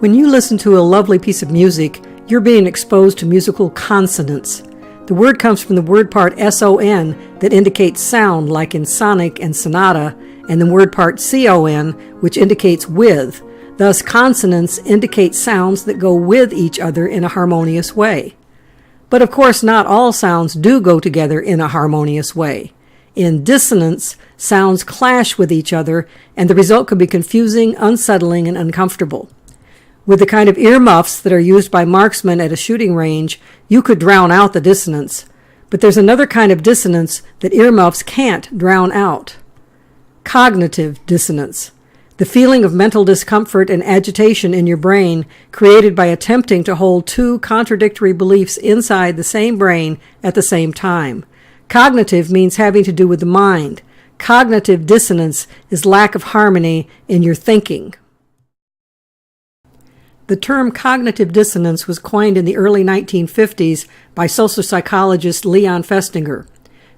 When you listen to a lovely piece of music, you're being exposed to musical consonance. The word comes from the word part S-O-N that indicates sound, like in sonic and sonata, and the word part C-O-N, which indicates with. Thus, consonants indicate sounds that go with each other in a harmonious way. But of course, not all sounds do go together in a harmonious way. In dissonance, sounds clash with each other, and the result could be confusing, unsettling, and uncomfortable. With the kind of earmuffs that are used by marksmen at a shooting range, you could drown out the dissonance. But there's another kind of dissonance that earmuffs can't drown out. Cognitive dissonance. The feeling of mental discomfort and agitation in your brain created by attempting to hold two contradictory beliefs inside the same brain at the same time. Cognitive means having to do with the mind. Cognitive dissonance is lack of harmony in your thinking. The term cognitive dissonance was coined in the early 1950s by social psychologist Leon Festinger.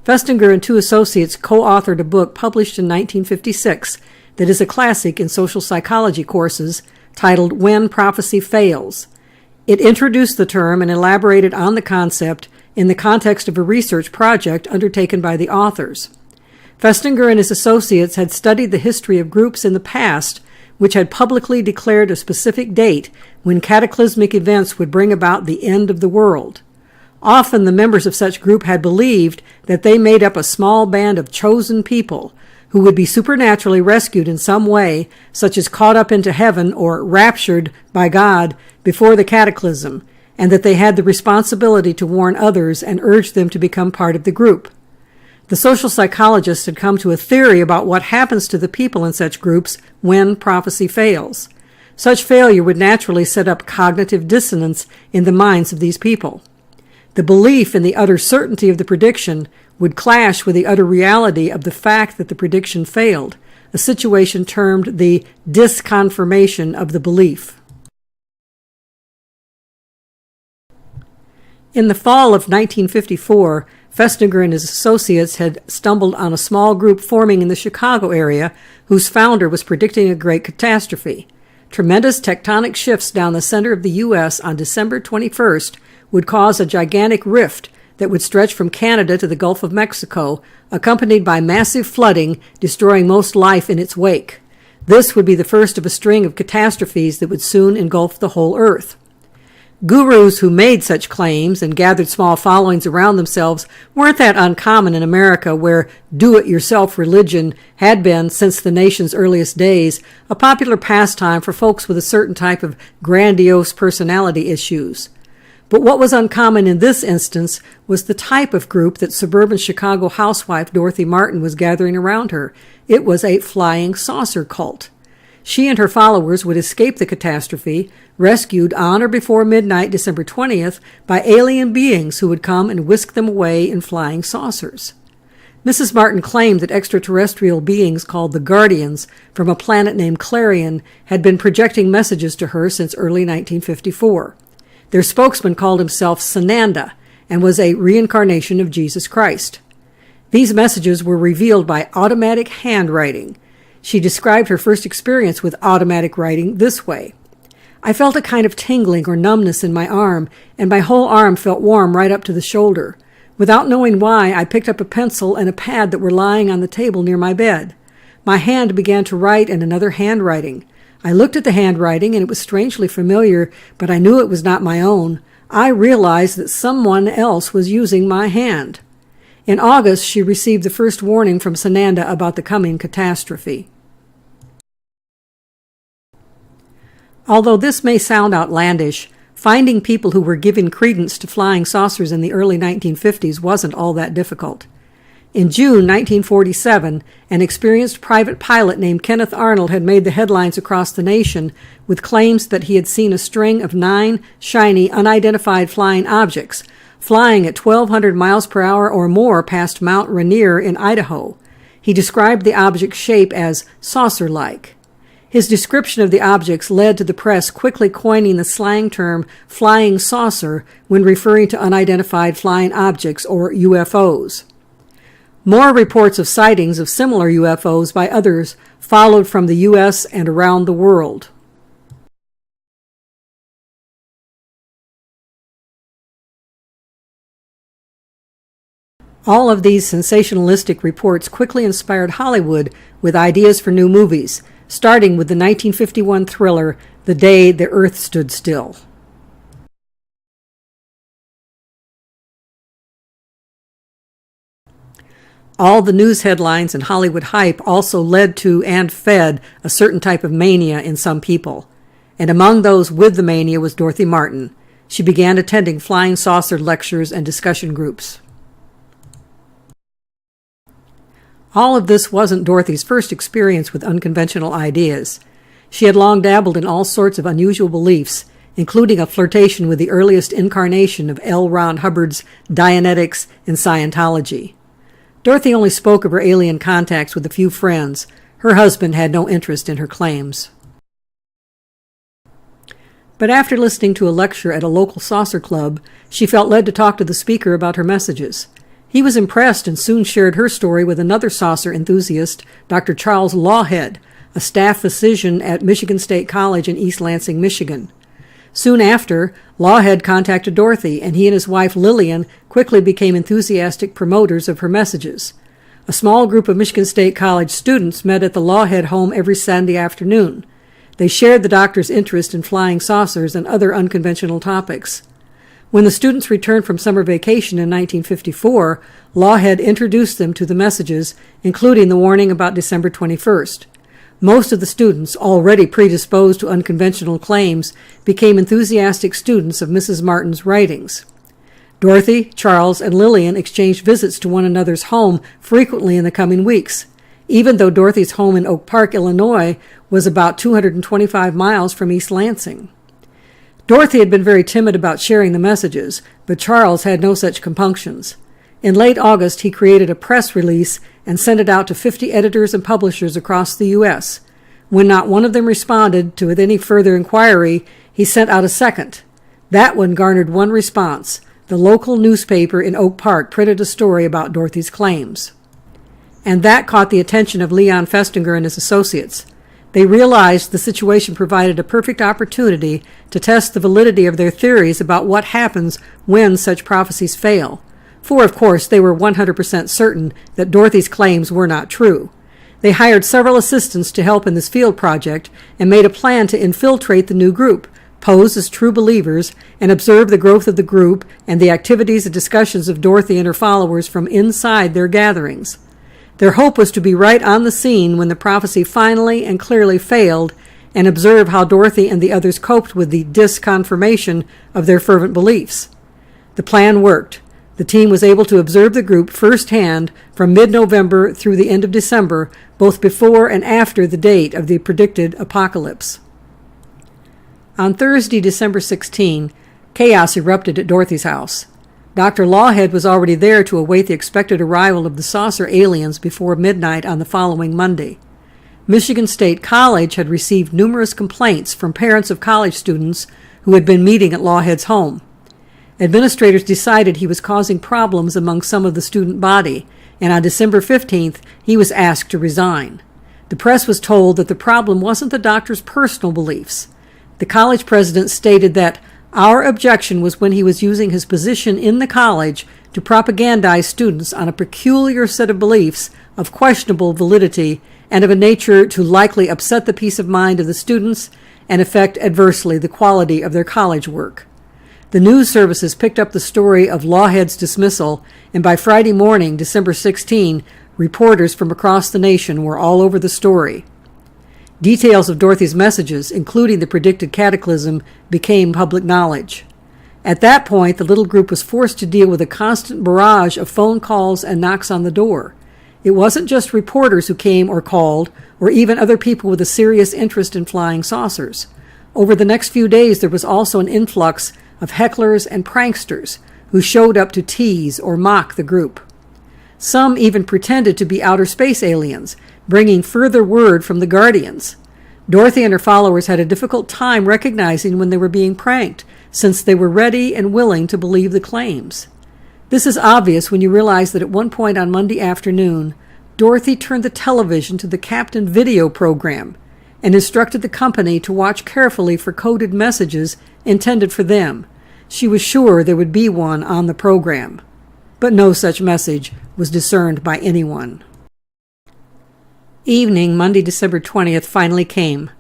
Festinger and two associates co-authored a book published in 1956 that is a classic in social psychology courses titled When Prophecy Fails. It introduced the term and elaborated on the concept in the context of a research project undertaken by the authors. Festinger and his associates had studied the history of groups in the past which had publicly declared a specific date when cataclysmic events would bring about the end of the world. Often the members of such group had believed that they made up a small band of chosen people who would be supernaturally rescued in some way, such as caught up into heaven or raptured by God before the cataclysm, and that they had the responsibility to warn others and urge them to become part of the group. The social psychologists had come to a theory about what happens to the people in such groups when prophecy fails. Such failure would naturally set up cognitive dissonance in the minds of these people. The belief in the utter certainty of the prediction would clash with the utter reality of the fact that the prediction failed, a situation termed the disconfirmation of the belief. In the fall of 1954, Festinger and his associates had stumbled on a small group forming in the Chicago area whose founder was predicting a great catastrophe. Tremendous tectonic shifts down the center of the U.S. on December 21st would cause a gigantic rift that would stretch from Canada to the Gulf of Mexico, accompanied by massive flooding, destroying most life in its wake. This would be the first of a string of catastrophes that would soon engulf the whole earth. Gurus who made such claims and gathered small followings around themselves weren't that uncommon in America, where do-it-yourself religion had been, since the nation's earliest days, a popular pastime for folks with a certain type of grandiose personality issues. But what was uncommon in this instance was the type of group that suburban Chicago housewife Dorothy Martin was gathering around her. It was a flying saucer cult. She and her followers would escape the catastrophe, rescued on or before midnight December 20th by alien beings who would come and whisk them away in flying saucers. Mrs. Martin claimed that extraterrestrial beings called the Guardians from a planet named Clarion had been projecting messages to her since early 1954. Their spokesman called himself Sananda and was a reincarnation of Jesus Christ. These messages were revealed by automatic handwriting. She described her first experience with automatic writing this way. I felt a kind of tingling or numbness in my arm, and my whole arm felt warm right up to the shoulder. Without knowing why, I picked up a pencil and a pad that were lying on the table near my bed. My hand began to write in another handwriting. I looked at the handwriting, and it was strangely familiar, but I knew it was not my own. I realized that someone else was using my hand. In August, she received the first warning from Sananda about the coming catastrophe. Although this may sound outlandish, finding people who were giving credence to flying saucers in the early 1950s wasn't all that difficult. In June 1947, an experienced private pilot named Kenneth Arnold had made the headlines across the nation with claims that he had seen a string of 9 shiny, unidentified flying objects, flying at 1,200 miles per hour or more past Mount Rainier in Idaho. He described the object's shape as saucer-like. His description of the objects led to the press quickly coining the slang term flying saucer when referring to unidentified flying objects, or UFOs. More reports of sightings of similar UFOs by others followed from the U.S. and around the world. All of these sensationalistic reports quickly inspired Hollywood with ideas for new movies, starting with the 1951 thriller The Day the Earth Stood Still. All the news headlines and Hollywood hype also led to and fed a certain type of mania in some people. And among those with the mania was Dorothy Martin. She began attending flying saucer lectures and discussion groups. All of this wasn't Dorothy's first experience with unconventional ideas. She had long dabbled in all sorts of unusual beliefs, including a flirtation with the earliest incarnation of L. Ron Hubbard's Dianetics and Scientology. Dorothy only spoke of her alien contacts with a few friends. Her husband had no interest in her claims. But after listening to a lecture at a local saucer club, she felt led to talk to the speaker about her messages. He was impressed and soon shared her story with another saucer enthusiast, Dr. Charles Lawhead, a staff physician at Michigan State College in East Lansing, Michigan. Soon after, Lawhead contacted Dorothy, and he and his wife Lillian quickly became enthusiastic promoters of her messages. A small group of Michigan State College students met at the Lawhead home every Sunday afternoon. They shared the doctor's interest in flying saucers and other unconventional topics. When the students returned from summer vacation in 1954, Lawhead introduced them to the messages, including the warning about December 21st. Most of the students, already predisposed to unconventional claims, became enthusiastic students of Mrs. Martin's writings. Dorothy, Charles, and Lillian exchanged visits to one another's home frequently in the coming weeks, even though Dorothy's home in Oak Park, Illinois, was about 225 miles from East Lansing. Dorothy had been very timid about sharing the messages, but Charles had no such compunctions. In late August, he created a press release and sent it out to 50 editors and publishers across the U.S. When not one of them responded to any further inquiry, he sent out a second. That one garnered one response. The local newspaper in Oak Park printed a story about Dorothy's claims. And that caught the attention of Leon Festinger and his associates. They realized the situation provided a perfect opportunity to test the validity of their theories about what happens when such prophecies fail. For, of course, they were 100% certain that Dorothy's claims were not true. They hired several assistants to help in this field project and made a plan to infiltrate the new group, pose as true believers, and observe the growth of the group and the activities and discussions of Dorothy and her followers from inside their gatherings. Their hope was to be right on the scene when the prophecy finally and clearly failed and observe how Dorothy and the others coped with the disconfirmation of their fervent beliefs. The plan worked. The team was able to observe the group firsthand from mid-November through the end of December, both before and after the date of the predicted apocalypse. On Thursday, December 16, chaos erupted at Dorothy's house. Dr. Lawhead was already there to await the expected arrival of the saucer aliens before midnight on the following Monday. Michigan State College had received numerous complaints from parents of college students who had been meeting at Lawhead's home. Administrators decided he was causing problems among some of the student body, and on December 15th, he was asked to resign. The press was told that the problem wasn't the doctor's personal beliefs. The college president stated that our objection was when he was using his position in the college to propagandize students on a peculiar set of beliefs of questionable validity and of a nature to likely upset the peace of mind of the students and affect adversely the quality of their college work. The news services picked up the story of Lawhead's dismissal, and by Friday morning, December 16, reporters from across the nation were all over the story. Details of Dorothy's messages, including the predicted cataclysm, became public knowledge. At that point, the little group was forced to deal with a constant barrage of phone calls and knocks on the door. It wasn't just reporters who came or called, or even other people with a serious interest in flying saucers. Over the next few days, there was also an influx of hecklers and pranksters who showed up to tease or mock the group. Some even pretended to be outer space aliens, bringing further word from the Guardians. Dorothy and her followers had a difficult time recognizing when they were being pranked, since they were ready and willing to believe the claims. This is obvious when you realize that at one point on Monday afternoon, Dorothy turned the television to the Captain video program and instructed the company to watch carefully for coded messages intended for them. She was sure there would be one on the program. but no such message was discerned by anyone. Evening, Monday, December 20th, finally came.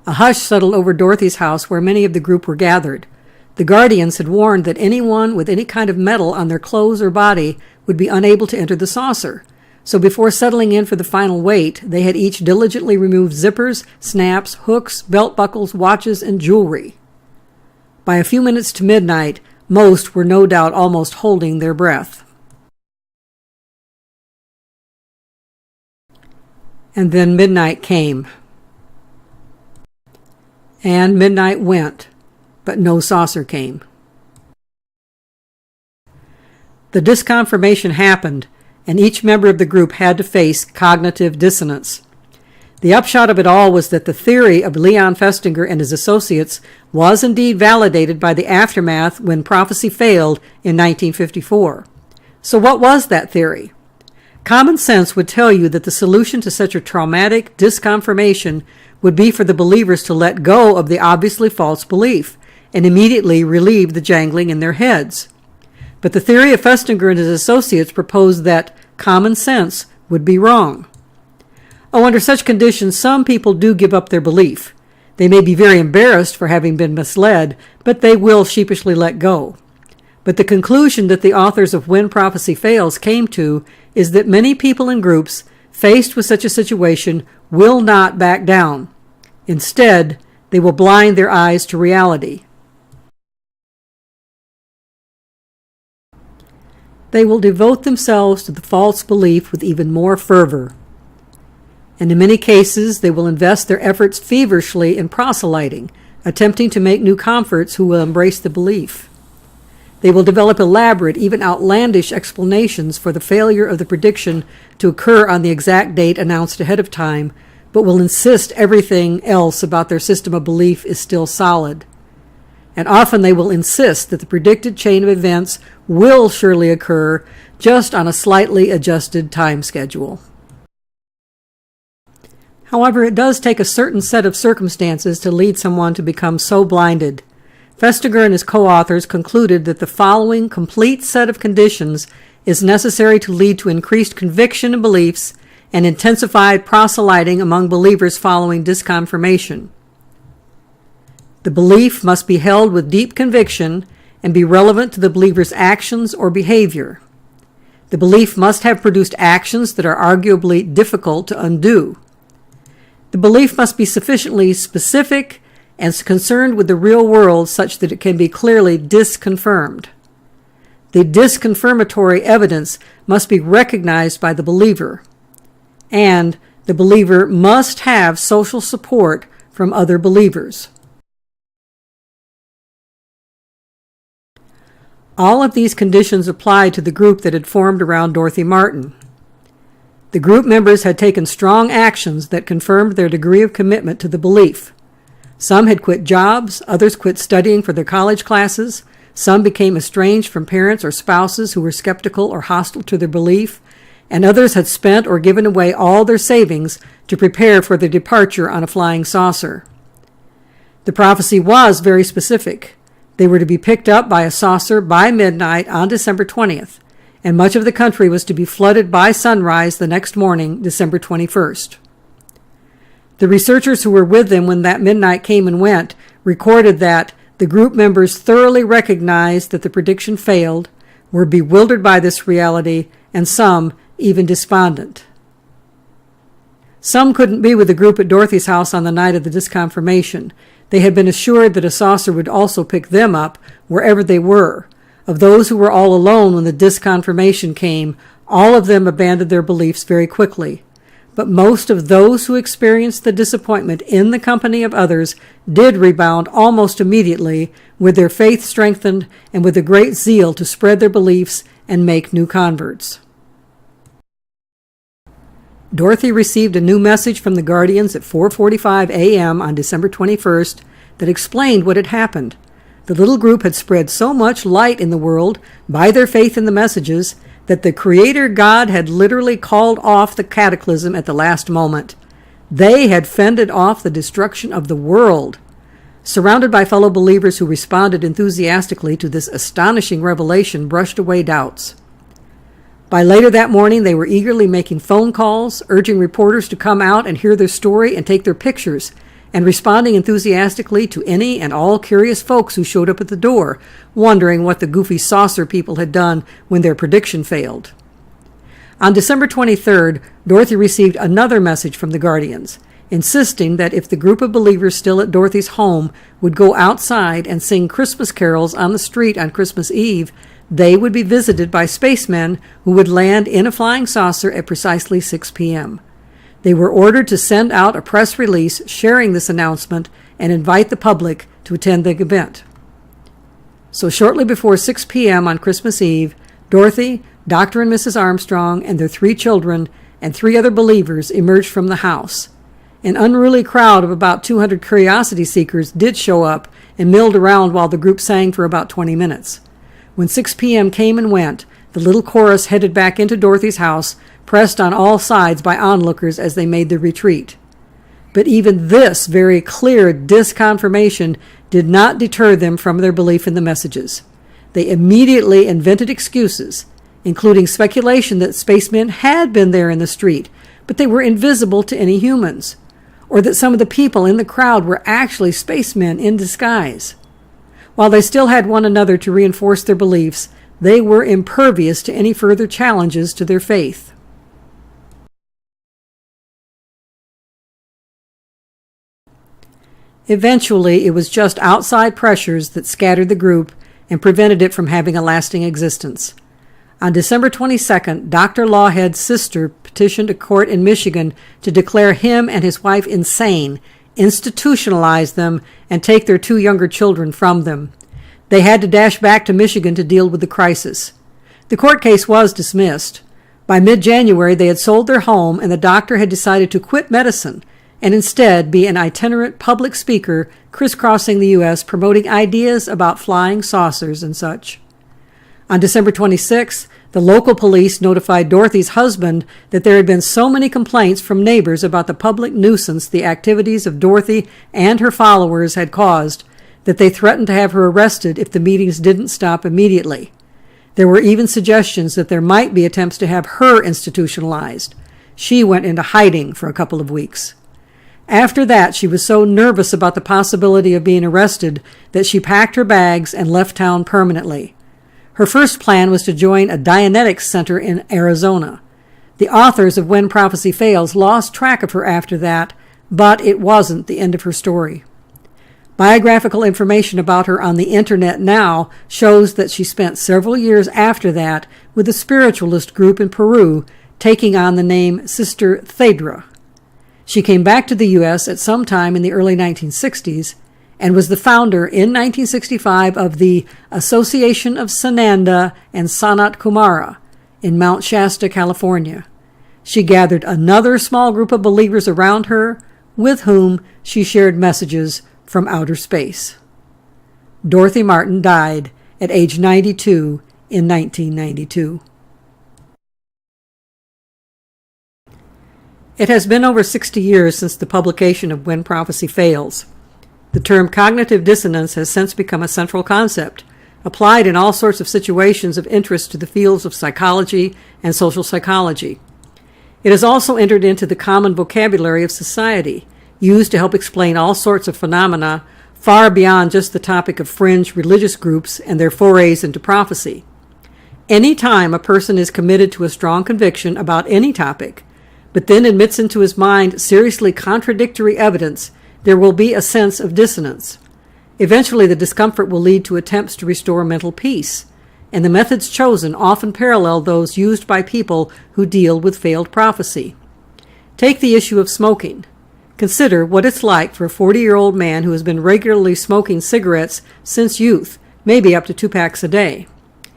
A hush settled over Dorothy's house where many of the group were gathered. The guardians had warned that anyone with any kind of metal on their clothes or body would be unable to enter the saucer. So before settling in for the final wait, they had each diligently removed zippers, snaps, hooks, belt buckles, watches, and jewelry. By a few minutes to midnight, most were no doubt almost holding their breath. And then midnight came. And midnight went, but no saucer came. The disconfirmation happened, and each member of the group had to face cognitive dissonance. The upshot of it all was that the theory of Leon Festinger and his associates was indeed validated by the aftermath when prophecy failed in 1954. So what was that theory? Common sense would tell you that the solution to such a traumatic disconfirmation would be for the believers to let go of the obviously false belief and immediately relieve the jangling in their heads. But the theory of Festinger and his associates proposed that common sense would be wrong. Oh, under such conditions, some people do give up their belief. They may be very embarrassed for having been misled, but they will sheepishly let go. But the conclusion that the authors of When Prophecy Fails came to is that many people and groups faced with such a situation will not back down. Instead, they will blind their eyes to reality. They will devote themselves to the false belief with even more fervor. And in many cases, they will invest their efforts feverishly in proselyting, attempting to make new converts who will embrace the belief. They will develop elaborate, even outlandish explanations for the failure of the prediction to occur on the exact date announced ahead of time, but will insist everything else about their system of belief is still solid. And often they will insist that the predicted chain of events will surely occur, just on a slightly adjusted time schedule. However, it does take a certain set of circumstances to lead someone to become so blinded. Festinger and his co-authors concluded that the following complete set of conditions is necessary to lead to increased conviction in beliefs and intensified proselyting among believers following disconfirmation. The belief must be held with deep conviction and be relevant to the believer's actions or behavior. The belief must have produced actions that are arguably difficult to undo. The belief must be sufficiently specific and concerned with the real world such that it can be clearly disconfirmed. The disconfirmatory evidence must be recognized by the believer, and the believer must have social support from other believers. All of these conditions applied to the group that had formed around Dorothy Martin. The group members had taken strong actions that confirmed their degree of commitment to the belief. Some had quit jobs, others quit studying for their college classes, some became estranged from parents or spouses who were skeptical or hostile to their belief, and others had spent or given away all their savings to prepare for their departure on a flying saucer. The prophecy was very specific. They were to be picked up by a saucer by midnight on December 20th, and much of the country was to be flooded by sunrise the next morning, December 21st. The researchers who were with them when that midnight came and went recorded that the group members thoroughly recognized that the prediction failed, were bewildered by this reality, and some even despondent. Some couldn't be with the group at Dorothy's house on the night of the disconfirmation. They had been assured that a saucer would also pick them up wherever they were. Of those who were all alone when the disconfirmation came, all of them abandoned their beliefs very quickly. But most of those who experienced the disappointment in the company of others did rebound almost immediately, with their faith strengthened and with a great zeal to spread their beliefs and make new converts. Dorothy received a new message from the Guardians at 4:45 a.m. on December 21st that explained what had happened. The little group had spread so much light in the world by their faith in the messages that the Creator God had literally called off the cataclysm at the last moment. They had fended off the destruction of the world. Surrounded by fellow believers who responded enthusiastically to this astonishing revelation brushed away doubts. By later that morning, they were eagerly making phone calls, urging reporters to come out and hear their story and take their pictures, and responding enthusiastically to any and all curious folks who showed up at the door, wondering what the goofy saucer people had done when their prediction failed. On December 23rd, Dorothy received another message from the Guardians, insisting that if the group of believers still at Dorothy's home would go outside and sing Christmas carols on the street on Christmas Eve, they would be visited by spacemen who would land in a flying saucer at precisely 6 p.m. They were ordered to send out a press release sharing this announcement and invite the public to attend the event. So shortly before 6 p.m. on Christmas Eve, Dorothy, Dr. and Mrs. Armstrong, and their 3 children and 3 other believers emerged from the house. An unruly crowd of about 200 curiosity seekers did show up and milled around while the group sang for about 20 minutes. When 6 p.m. came and went, the little chorus headed back into Dorothy's house, pressed on all sides by onlookers as they made their retreat. But even this very clear disconfirmation did not deter them from their belief in the messages. They immediately invented excuses, including speculation that spacemen had been there in the street, but they were invisible to any humans, or that some of the people in the crowd were actually spacemen in disguise. While they still had one another to reinforce their beliefs, they were impervious to any further challenges to their faith. Eventually, it was just outside pressures that scattered the group and prevented it from having a lasting existence. On December 22nd, Dr. Lawhead's sister petitioned a court in Michigan to declare him and his wife insane, institutionalize them, and take their 2 younger children from them. They had to dash back to Michigan to deal with the crisis. The court case was dismissed. By mid-January, they had sold their home, and the doctor had decided to quit medicine and instead be an itinerant public speaker crisscrossing the U.S. promoting ideas about flying saucers and such. On December 26th, the local police notified Dorothy's husband that there had been so many complaints from neighbors about the public nuisance the activities of Dorothy and her followers had caused that they threatened to have her arrested if the meetings didn't stop immediately. There were even suggestions that there might be attempts to have her institutionalized. She went into hiding for a couple of weeks. After that, she was so nervous about the possibility of being arrested that she packed her bags and left town permanently. Her first plan was to join a Dianetics center in Arizona. The authors of When Prophecy Fails lost track of her after that, but it wasn't the end of her story. Biographical information about her on the internet now shows that she spent several years after that with a spiritualist group in Peru, taking on the name Sister Thedra. She came back to the U.S. at some time in the early 1960s and was the founder in 1965 of the Association of Sananda and Sanat Kumara in Mount Shasta, California. She gathered another small group of believers around her with whom she shared messages from outer space. Dorothy Martin died at age 92 in 1992. It has been over 60 years since the publication of When Prophecy Fails. The term cognitive dissonance has since become a central concept, applied in all sorts of situations of interest to the fields of psychology and social psychology. It has also entered into the common vocabulary of society, used to help explain all sorts of phenomena far beyond just the topic of fringe religious groups and their forays into prophecy. Any time a person is committed to a strong conviction about any topic, but then admits into his mind seriously contradictory evidence, there will be a sense of dissonance. Eventually, the discomfort will lead to attempts to restore mental peace, and the methods chosen often parallel those used by people who deal with failed prophecy. Take the issue of smoking. Consider what it's like for a 40-year-old man who has been regularly smoking cigarettes since youth, maybe up to 2 packs a day.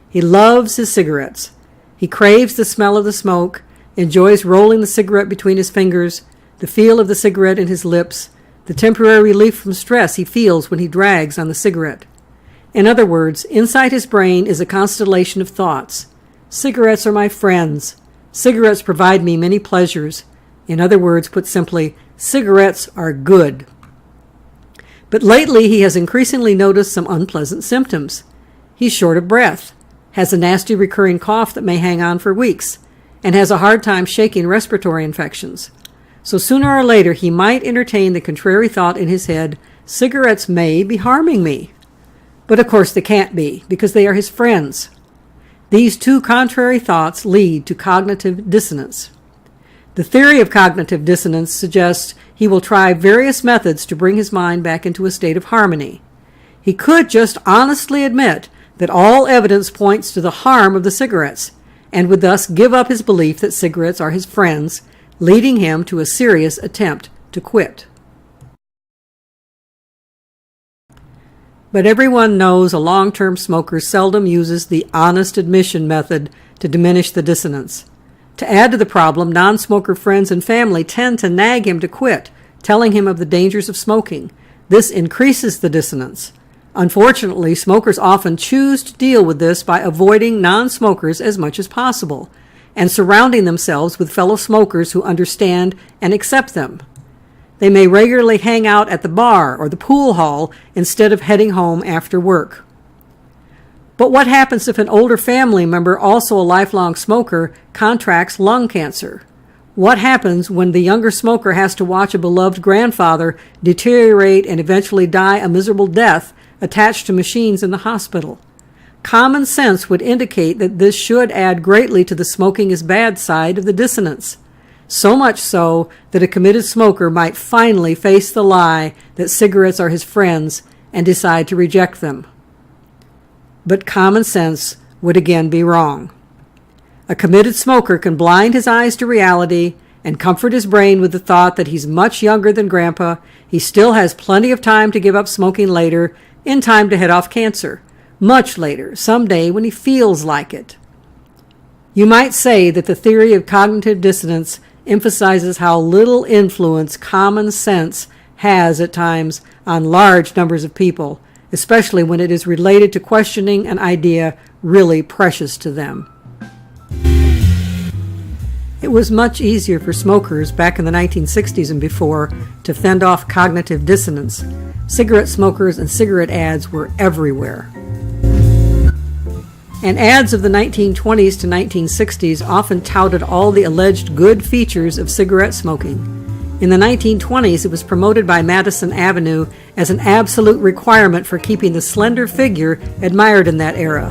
He loves his cigarettes. He craves the smell of the smoke, enjoys rolling the cigarette between his fingers, the feel of the cigarette in his lips, the temporary relief from stress he feels when he drags on the cigarette. In other words, inside his brain is a constellation of thoughts. Cigarettes are my friends. Cigarettes provide me many pleasures. In other words, put simply, cigarettes are good. But lately he has increasingly noticed some unpleasant symptoms. He's short of breath. has a nasty recurring cough that may hang on for weeks, and has a hard time shaking respiratory infections. So sooner or later he might entertain the contrary thought in his head, cigarettes may be harming me. But of course they can't be, because they are his friends. These two contrary thoughts lead to cognitive dissonance. The theory of cognitive dissonance suggests he will try various methods to bring his mind back into a state of harmony. He could just honestly admit that all evidence points to the harm of the cigarettes, and would thus give up his belief that cigarettes are his friends, leading him to a serious attempt to quit. But everyone knows a long-term smoker seldom uses the honest admission method to diminish the dissonance. To add to the problem, non-smoker friends and family tend to nag him to quit, telling him of the dangers of smoking. This increases the dissonance. Unfortunately, smokers often choose to deal with this by avoiding non-smokers as much as possible, and surrounding themselves with fellow smokers who understand and accept them. They may regularly hang out at the bar or the pool hall instead of heading home after work. But what happens if an older family member, also a lifelong smoker, contracts lung cancer? What happens when the younger smoker has to watch a beloved grandfather deteriorate and eventually die a miserable death attached to machines in the hospital? Common sense would indicate that this should add greatly to the smoking is bad side of the dissonance. So much so that a committed smoker might finally face the lie that cigarettes are his friends and decide to reject them. But common sense would again be wrong. A committed smoker can blind his eyes to reality and comfort his brain with the thought that he's much younger than Grandpa, he still has plenty of time to give up smoking later, in time to head off cancer, much later, someday when he feels like it. You might say that the theory of cognitive dissonance emphasizes how little influence common sense has at times on large numbers of people, especially when it is related to questioning an idea really precious to them. It was much easier for smokers back in the 1960s and before to fend off cognitive dissonance. Cigarette smokers and cigarette ads were everywhere. And ads of the 1920s to 1960s often touted all the alleged good features of cigarette smoking. In the 1920s, it was promoted by Madison Avenue as an absolute requirement for keeping the slender figure admired in that era.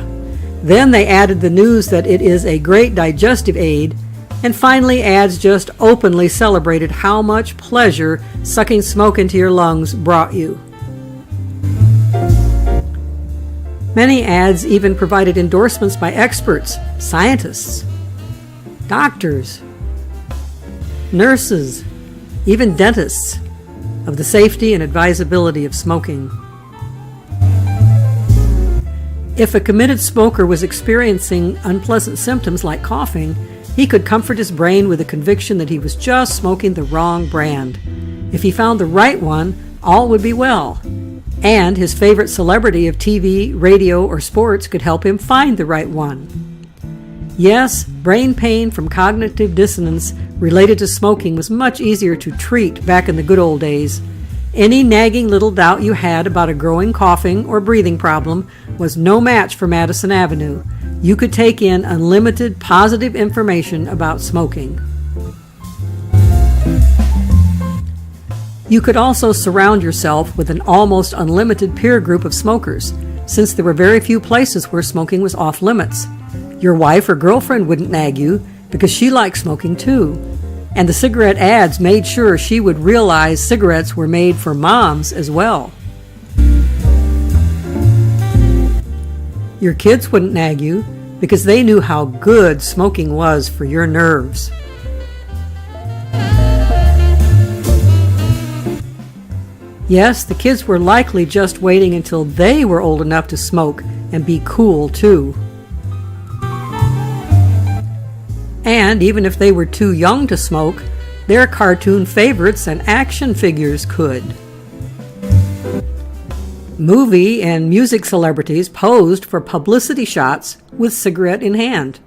Then they added the news that it is a great digestive aid, and finally ads just openly celebrated how much pleasure sucking smoke into your lungs brought you. Many ads even provided endorsements by experts, scientists, doctors, nurses, even dentists, of the safety and advisability of smoking. If a committed smoker was experiencing unpleasant symptoms like coughing, he could comfort his brain with the conviction that he was just smoking the wrong brand. If he found the right one, all would be well. And his favorite celebrity of TV, radio, or sports could help him find the right one. Yes, brain pain from cognitive dissonance related to smoking was much easier to treat back in the good old days. Any nagging little doubt you had about a growing coughing or breathing problem was no match for Madison Avenue. You could take in unlimited positive information about smoking. You could also surround yourself with an almost unlimited peer group of smokers, since there were very few places where smoking was off limits. Your wife or girlfriend wouldn't nag you because she liked smoking too, and the cigarette ads made sure she would realize cigarettes were made for moms as well. Your kids wouldn't nag you because they knew how good smoking was for your nerves. Yes, the kids were likely just waiting until they were old enough to smoke and be cool too. And even if they were too young to smoke, their cartoon favorites and action figures could. Movie and music celebrities posed for publicity shots with cigarette in hand.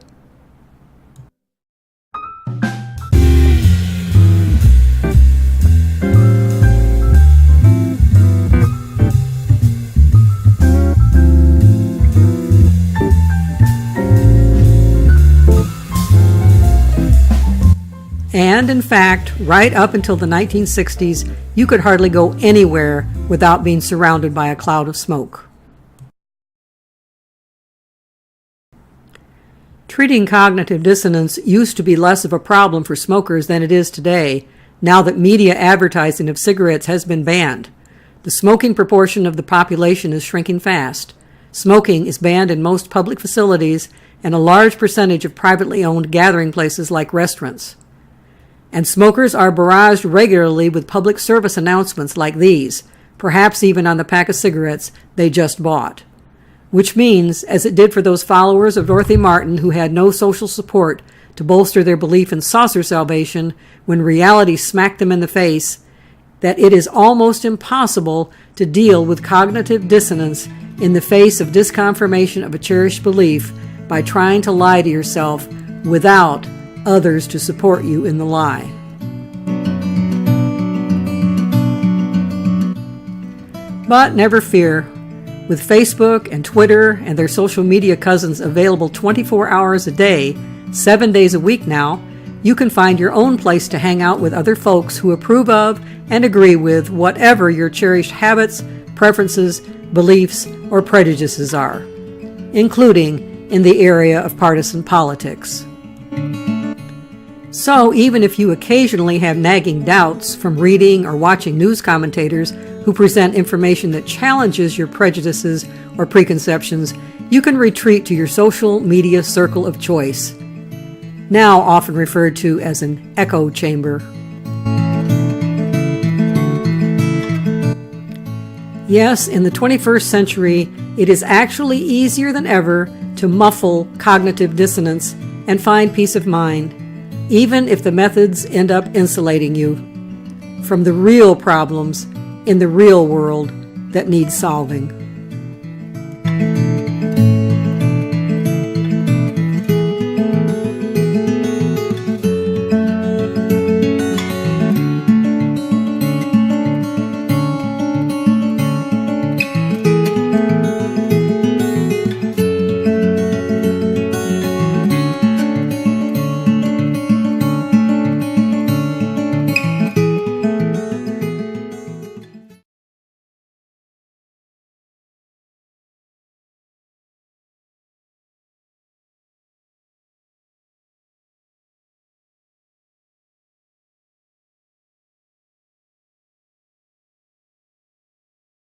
And in fact, right up until the 1960s, you could hardly go anywhere without being surrounded by a cloud of smoke. Treating cognitive dissonance used to be less of a problem for smokers than it is today, now that media advertising of cigarettes has been banned. The smoking proportion of the population is shrinking fast. Smoking is banned in most public facilities and a large percentage of privately owned gathering places like restaurants. And smokers are barraged regularly with public service announcements like these, perhaps even on the pack of cigarettes they just bought. Which means, as it did for those followers of Dorothy Martin who had no social support to bolster their belief in saucer salvation when reality smacked them in the face, that it is almost impossible to deal with cognitive dissonance in the face of disconfirmation of a cherished belief by trying to lie to yourself without others to support you in the lie. But never fear. With Facebook and Twitter and their social media cousins available 24 hours a day, 7 days a week now, you can find your own place to hang out with other folks who approve of and agree with whatever your cherished habits, preferences, beliefs, or prejudices are, including in the area of partisan politics. So even if you occasionally have nagging doubts from reading or watching news commentators who present information that challenges your prejudices or preconceptions, you can retreat to your social media circle of choice, now often referred to as an echo chamber. Yes, in the 21st century, it is actually easier than ever to muffle cognitive dissonance and find peace of mind, even if the methods end up insulating you from the real problems in the real world that need solving.